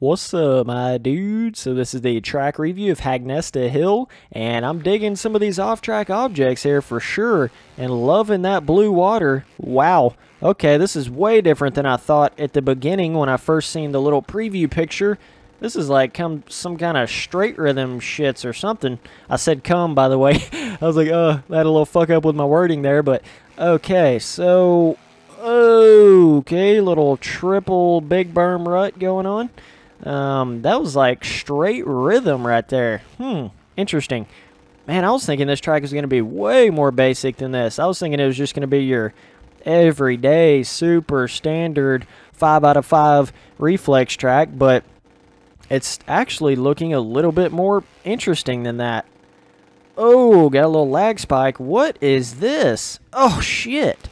What's up, my dude? So this is the track review of Hagnesta Hill, and I'm digging some of these off-track objects here for sure, and loving that blue water. Wow. Okay, this is way different than I thought at the beginning when I first seen the little preview picture. This is like some kind of straight rhythm shits or something. I said come, by the way. I was like, I had a little fuck up with my wording there, but okay, so... Okay, little triple big berm rut going on. That was like straight rhythm right there. Interesting. Man, I was thinking this track was going to be way more basic than this. I was thinking it was just going to be your everyday, super standard 5 out of 5 reflex track, but it's actually looking a little bit more interesting than that. Oh, got a little lag spike. What is this? Oh, shit.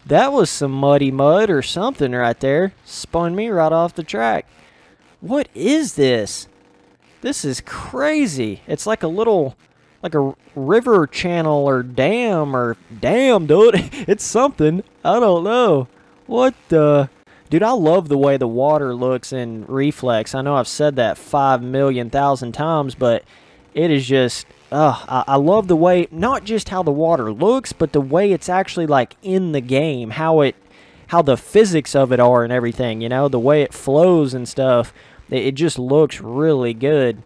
That was some muddy mud or something right there. Spun me right off the track. What is this? This is crazy. It's like a little, like a river channel or dam or damn, dude. It's something. I don't know. What the? Dude, I love the way the water looks in Reflex. I know I've said that 5,000,000 times, but it is just, I love the way, not just how the water looks, but the way it's actually like in the game, how the physics of it are and everything, you know, the way it flows and stuff. It just looks really good.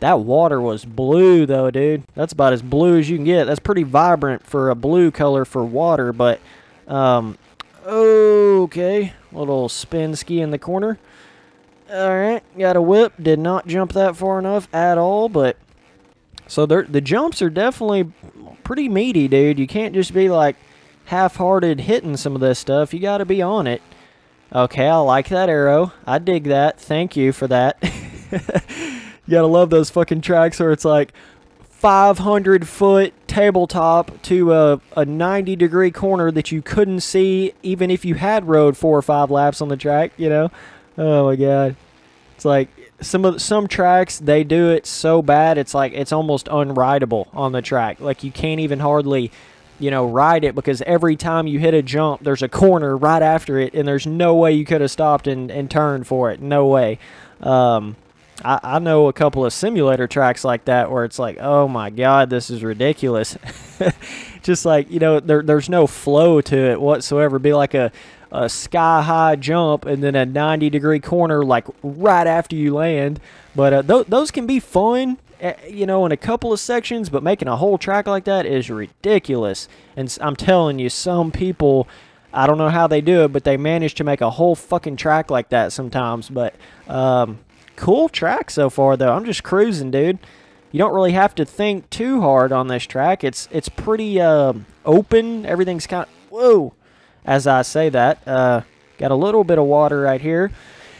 That water was blue, though, dude. That's about as blue as you can get. That's pretty vibrant for a blue color for water, but, okay. Little spin ski in the corner. Alright, got a whip. Did not jump that far enough at all, but... So, the jumps are definitely pretty meaty, dude. You can't just be, like, half-hearted hitting some of this stuff. You gotta be on it. Okay, I like that arrow. I dig that. Thank you for that. You gotta love those fucking tracks where it's like 500-foot tabletop to a 90-degree corner that you couldn't see even if you had rode 4 or 5 laps on the track, you know? Oh my god. It's like some tracks, they do it so bad it's like it's almost unrideable on the track. Like you can't even hardly, you know, ride it because every time you hit a jump, there's a corner right after it, and there's no way you could have stopped and turned for it. No way. I know a couple of simulator tracks like that where it's like, oh my god, this is ridiculous. Just like, you know, there's no flow to it whatsoever. It'd be like a sky-high jump and then a 90-degree corner like right after you land. But those can be fun, you know, in a couple of sections, but making a whole track like that is ridiculous. And I'm telling you, some people, I don't know how they do it, but they manage to make a whole fucking track like that sometimes. But cool track so far, though. I'm just cruising, dude. You don't really have to think too hard on this track. It's pretty open. Everything's kind of, whoa, as I say that. Got a little bit of water right here.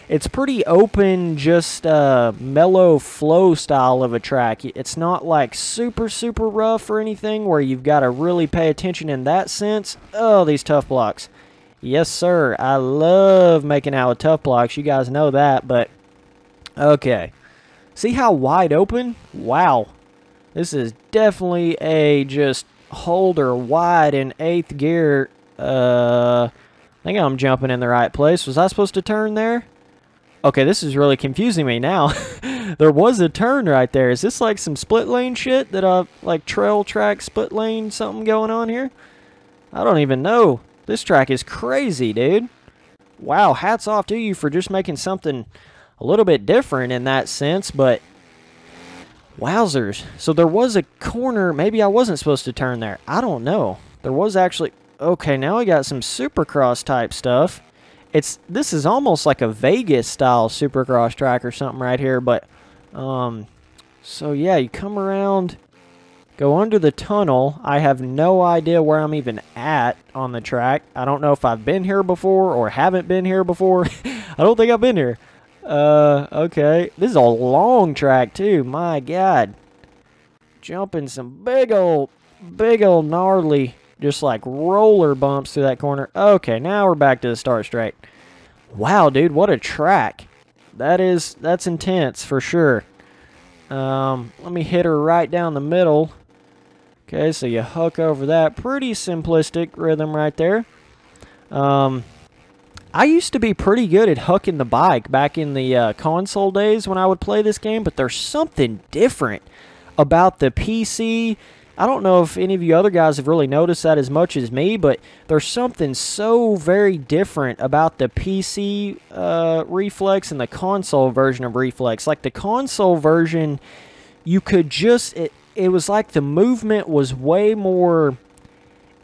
It's pretty open, just mellow flow style of a track. It's not like super, super rough or anything where you've got to really pay attention in that sense. Oh, these tough blocks. Yes, sir. I love making out with tough blocks. You guys know that, but okay. See how wide open? Wow. This is definitely a just holder wide in 8th gear. I think I'm jumping in the right place. Was I supposed to turn there? Okay, this is really confusing me now. There was a turn right there. Is this like some split lane shit that like trail track split lane something going on here? I don't even know. This track is crazy, dude. Wow, hats off to you for just making something a little bit different in that sense, but wowzers. So there was a corner. Maybe I wasn't supposed to turn there. I don't know. There was actually... Okay, now I got some Supercross type stuff. This is almost like a Vegas style Supercross track or something right here, but so yeah, you come around, go under the tunnel. I have no idea where I'm even at on the track. I don't know if I've been here before or haven't been here before. I don't think I've been here. Okay, this is a long track too. My god, jumping some big old gnarly, just like roller bumps through that corner. Okay, now we're back to the start straight. Wow, dude, what a track. That's intense for sure. Let me hit her right down the middle. Okay, so you hook over that. Pretty simplistic rhythm right there. I used to be pretty good at hucking the bike back in the console days when I would play this game, but there's something different about the PC. I don't know if any of you other guys have really noticed that as much as me, but there's something so very different about the PC Reflex and the console version of Reflex. Like the console version, you could just, it was like the movement was way more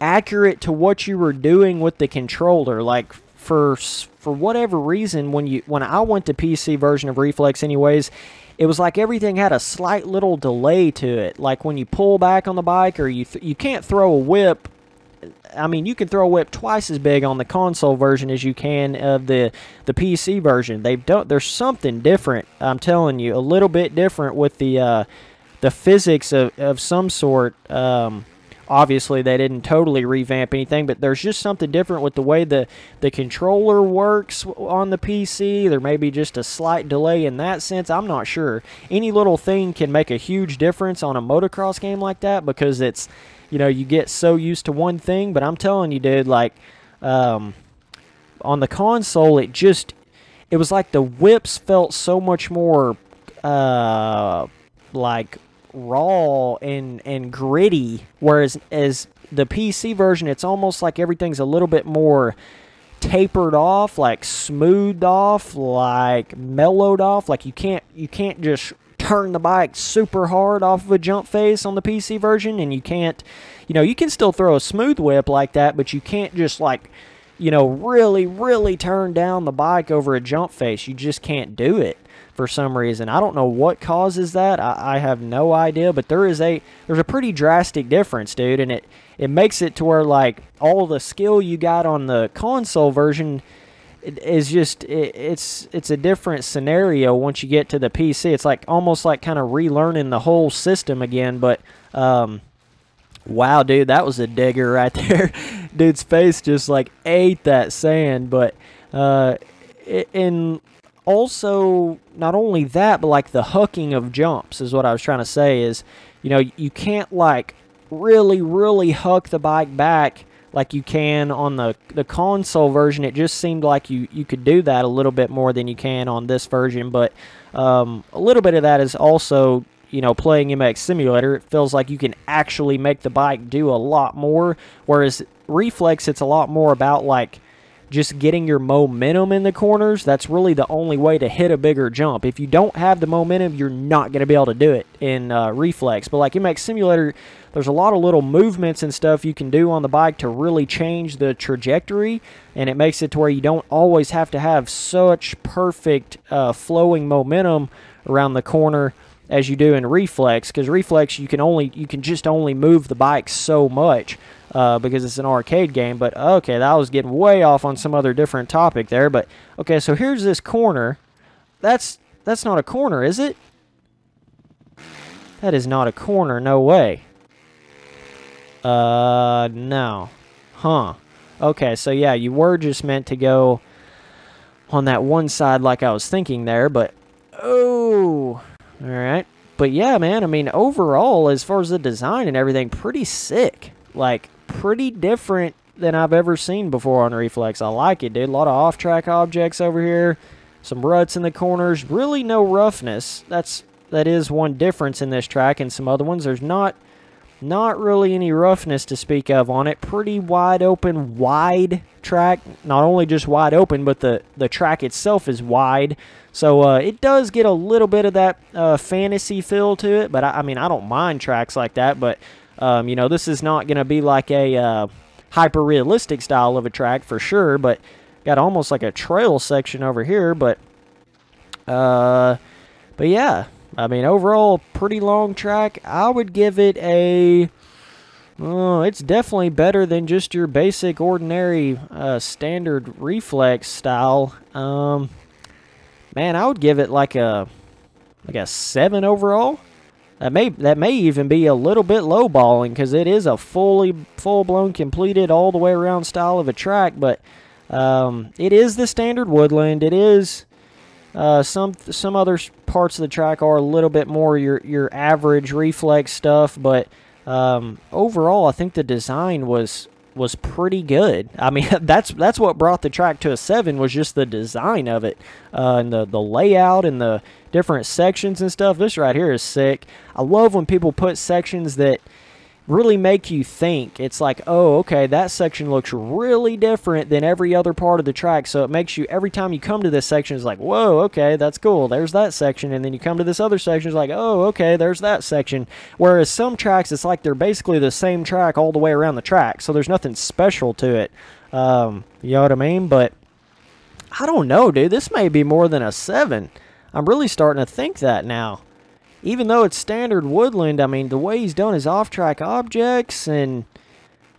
accurate to what you were doing with the controller. Like for whatever reason, when I went to PC version of Reflex anyways, it was like everything had a slight little delay to it. Like when you pull back on the bike, or you can't throw a whip. I mean, you can throw a whip twice as big on the console version as you can of the PC version. There's something different. I'm telling you, a little bit different with the physics of some sort. Obviously, they didn't totally revamp anything, but there's just something different with the way the controller works on the PC. There may be just a slight delay in that sense. I'm not sure. Any little thing can make a huge difference on a motocross game like that because it's, you get so used to one thing. But I'm telling you, dude, like on the console, it was like the whips felt so much more like raw and gritty, whereas as the PC version, it's almost like everything's a little bit more tapered off, like smoothed off, like mellowed off. Like you can't just turn the bike super hard off of a jump face on the PC version, and you can't, you can still throw a smooth whip like that, but you can't just like, really turn down the bike over a jump face. You just can't do it for some reason. I don't know what causes that. I have no idea, but there's a pretty drastic difference, dude, and it makes it to where like all the skill you got on the console version is just it's a different scenario once you get to the PC. It's like almost like kind of relearning the whole system again. But wow, dude, that was a digger right there. Dude's face just like ate that sand. But in also, not only that, but like the hucking of jumps is what I was trying to say is, you can't like really huck the bike back like you can on the console version. It just seemed like you could do that a little bit more than you can on this version. But a little bit of that is also, playing MX Simulator. It feels like you can actually make the bike do a lot more, whereas Reflex, it's a lot more about like just getting your momentum in the corners. That's really the only way to hit a bigger jump. If you don't have the momentum, you're not going to be able to do it in Reflex. But like MX Simulator, there's a lot of little movements and stuff you can do on the bike to really change the trajectory, and it makes it to where you don't always have to have such perfect flowing momentum around the corner as you do in Reflex, because Reflex you can just only move the bike so much. Because it's an arcade game. But okay, that was getting way off on some other different topic there. But okay, so here's this corner. That's not a corner, is it? That is not a corner. No way. No. Huh. Okay, so yeah, you were just meant to go on that one side like I was thinking there. But oh, all right. But yeah, man. I mean, overall, as far as the design and everything, pretty sick. Like, pretty different than I've ever seen before on Reflex. I like it, dude. A lot of off-track objects over here. Some ruts in the corners. Really no roughness. That is one difference in this track and some other ones. There's not really any roughness to speak of on it. Pretty wide open, wide track. Not only just wide open, but the track itself is wide. So it does get a little bit of that fantasy feel to it. But I mean, I don't mind tracks like that. But this is not going to be like a hyper-realistic style of a track for sure, but got almost like a trail section over here. But yeah, I mean, overall, pretty long track. I would give it it's definitely better than just your basic, ordinary, standard Reflex style. Man, I would give it like a 7 overall. That may even be a little bit lowballing because it is a full-blown, completed, all the way around style of a track. But it is the standard woodland. It is some other parts of the track are a little bit more your average Reflex stuff. But overall, I think the design was was pretty good. I mean, that's what brought the track to a 7, was just the design of it, and the layout and the different sections and stuff. This right here is sick. I love when people put sections that really make you think. It's like, oh, okay, that section looks really different than every other part of the track, so it makes you, every time you come to this section, it's like, whoa, okay, that's cool, there's that section, and then you come to this other section, it's like, oh, okay, there's that section. Whereas some tracks, it's like they're basically the same track all the way around the track, so there's nothing special to it. You know what I mean? But I don't know, dude, this may be more than a 7. I'm really starting to think that now. Even though it's standard woodland, I mean, the way he's done his off-track objects, and,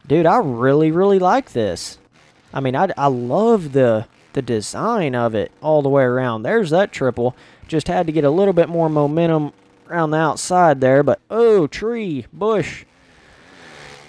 dude, I really, really like this. I mean, I love the design of it all the way around. There's that triple. Just had to get a little bit more momentum around the outside there, but, oh, tree, bush.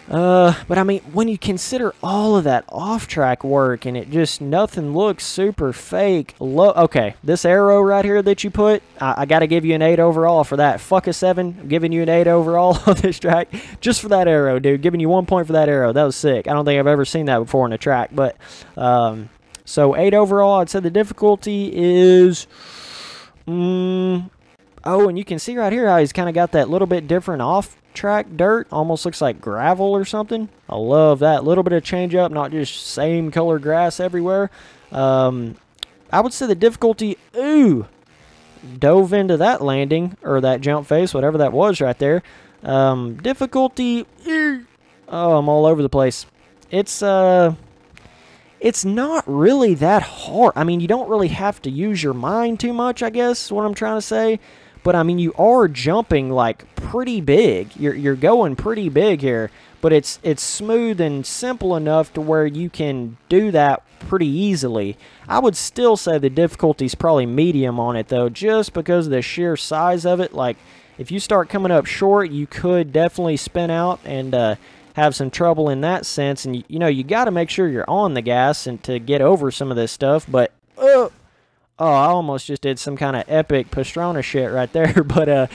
But I mean, when you consider all of that off-track work and it just, nothing looks super fake. Okay, this arrow right here that you put, I got to give you an 8 overall for that. Fuck a 7, I'm giving you an 8 overall on this track just for that arrow, dude. Giving you 1 point for that arrow. That was sick. I don't think I've ever seen that before in a track, but, so 8 overall. I'd say the difficulty is, oh, and you can see right here how he's kind of got that little bit different off-track dirt. Almost looks like gravel or something. I love that. Little bit of change up, not just same color grass everywhere. I would say the difficulty, ooh, dove into that landing, or that jump face, whatever that was right there. Difficulty, oh, I'm all over the place. It's not really that hard. I mean, you don't really have to use your mind too much, I guess, is what I'm trying to say. But, I mean, you are jumping, like, pretty big. You're going pretty big here. But it's smooth and simple enough to where you can do that pretty easily. I would still say the difficulty's probably medium on it, though, just because of the sheer size of it. Like, if you start coming up short, you could definitely spin out and have some trouble in that sense. And, you know, you got to make sure you're on the gas and to get over some of this stuff. But, oh, I almost just did some kind of epic Pastrana shit right there. But,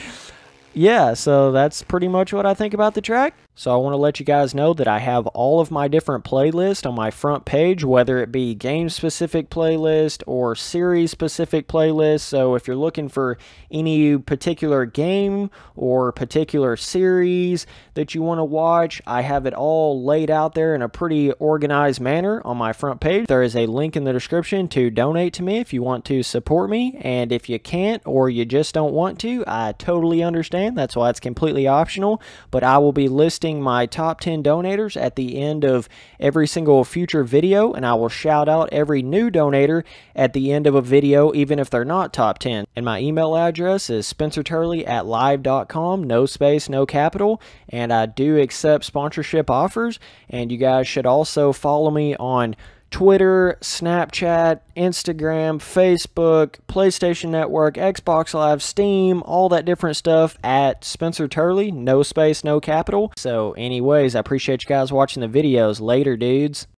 yeah, so that's pretty much what I think about the track. So I want to let you guys know that I have all of my different playlists on my front page, whether it be game-specific playlist or series-specific playlist. So if you're looking for any particular game or particular series that you want to watch, I have it all laid out there in a pretty organized manner on my front page. There is a link in the description to donate to me if you want to support me. And if you can't or you just don't want to, I totally understand. That's why it's completely optional. But I will be listing my top 10 donators at the end of every single future video, and I will shout out every new donator at the end of a video, even if they're not top 10. And my email address is spencerturley@live.com, no space, no capital, and I do accept sponsorship offers. And you guys should also follow me on Twitter, Snapchat, Instagram, Facebook, PlayStation Network, Xbox Live, Steam, all that different stuff at Spencer Turley, no space, no capital. So anyways, I appreciate you guys watching the videos. Later, dudes.